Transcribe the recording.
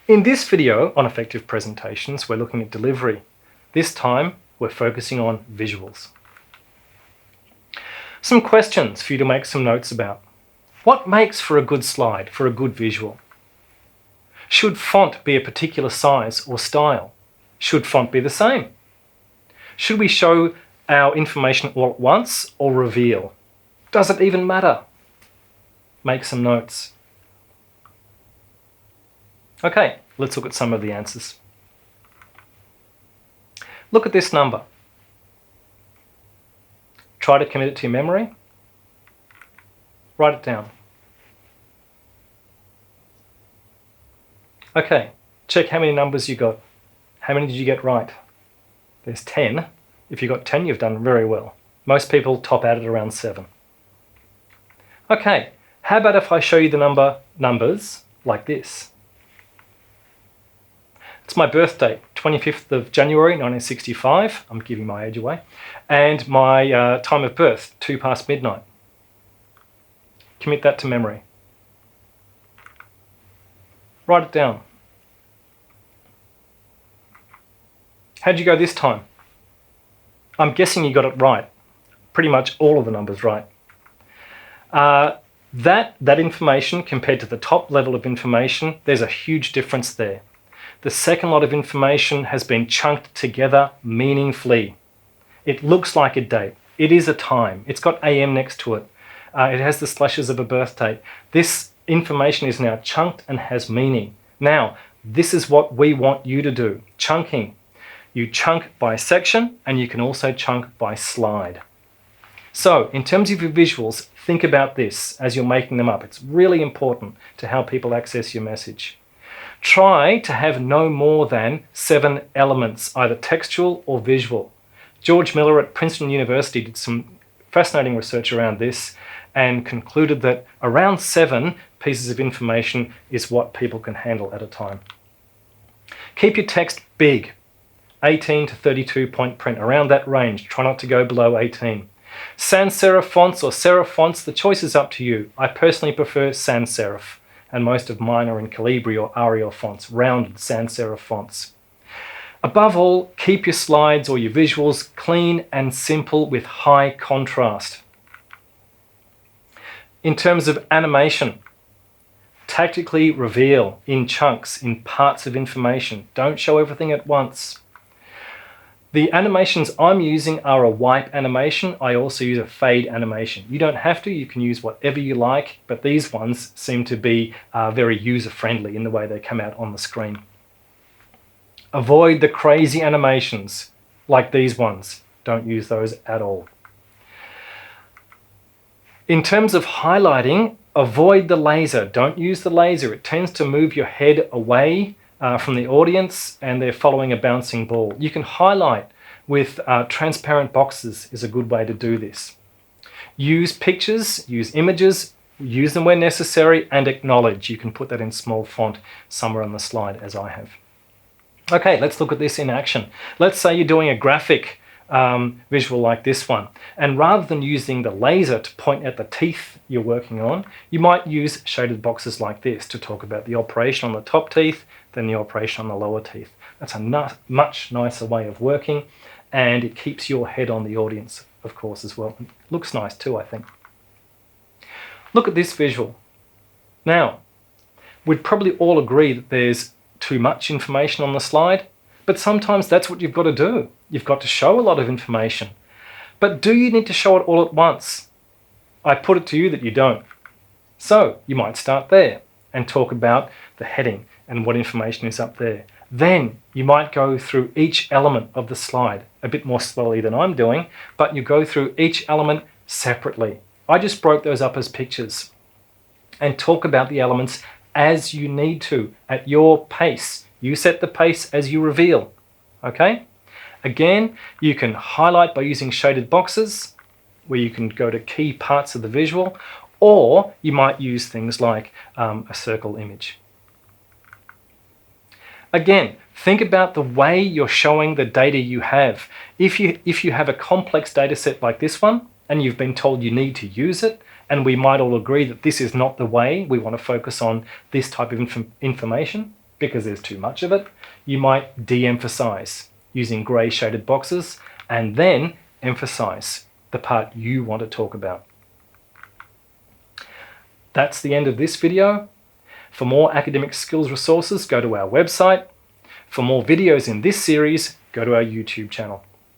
In this video on effective presentations, we're looking at delivery. This time, we're focusing on visuals. Some questions for you to make some notes about. What makes for a good slide, for a good visual? Should font be a particular size or style? Should font be the same? Should we show our information all at once or reveal? Does it even matter? Make some notes. Okay, let's look at some of the answers. Look at this number. Try to commit it to your memory. Write it down. Okay, check how many numbers you got. How many did you get right? There's 10. If you got 10, you've done very well. Most people top out at around 7. Okay, how about if I show you the numbers like this? It's my birthday, 25th of January 1965. I'm giving my age away. And my time of birth, 2 past midnight. Commit that to memory. Write it down. How'd you go this time? I'm guessing you got it right. Pretty much all of the numbers right. That information compared to the top level of information, there's a huge difference there. The second lot of information has been chunked together meaningfully. It looks like a date. It is a time. It's got AM next to it. It has the slashes of a birthday. This information is now chunked and has meaning. Now, this is what we want you to do, chunking. You chunk by section and you can also chunk by slide. So, in terms of your visuals, think about this as you're making them up. It's really important to how people access your message. Try to have no more than 7 elements, either textual or visual. George Miller at Princeton University did some fascinating research around this and concluded that around 7 pieces of information is what people can handle at a time. Keep your text big, 18 to 32 point print, around that range. Try not to go below 18. Sans serif fonts or serif fonts, the choice is up to you. I personally prefer sans serif, and most of mine are in Calibri or Arial fonts, rounded sans serif fonts. Above all, keep your slides or your visuals clean and simple with high contrast. In terms of animation, tactically reveal in chunks, in parts of information. Don't show everything at once. The animations I'm using are a wipe animation. I also use a fade animation. You don't have to, you can use whatever you like, but these ones seem to be very user-friendly in the way they come out on the screen. Avoid the crazy animations like these ones. Don't use those at all. In terms of highlighting, avoid the laser. Don't use the laser. It tends to move your head away from the audience and they're following a bouncing ball. You can highlight with transparent boxes is a good way to do this. Use pictures, use images, use them where necessary and acknowledge. You can put that in small font somewhere on the slide as I have. Okay, let's look at this in action. Let's say you're doing a graphic visual like this one, and rather than using the laser to point at the teeth you're working on, you might use shaded boxes like this to talk about the operation on the top teeth, then the operation on the lower teeth. That's a much nicer way of working, and it keeps your head on the audience, of course, as well. It looks nice too, I think. Look at this visual. Now, we'd probably all agree that there's too much information on the slide, but sometimes that's what you've got to do. You've got to show a lot of information. But do you need to show it all at once? I put it to you that you don't. So you might start there and talk about the heading and what information is up there. Then you might go through each element of the slide, a bit more slowly than I'm doing, but you go through each element separately. I just broke those up as pictures and talk about the elements as you need to, at your pace. You set the pace as you reveal, okay? Again, you can highlight by using shaded boxes, where you can go to key parts of the visual, or you might use things like a circle image. Again, think about the way you're showing the data you have. If you have a complex data set like this one, and you've been told you need to use it, and we might all agree that this is not the way we want to focus on this type of information, because there's too much of it, you might de-emphasize using grey shaded boxes and then emphasize the part you want to talk about. That's the end of this video. For more academic skills resources, go to our website. For more videos in this series, go to our YouTube channel.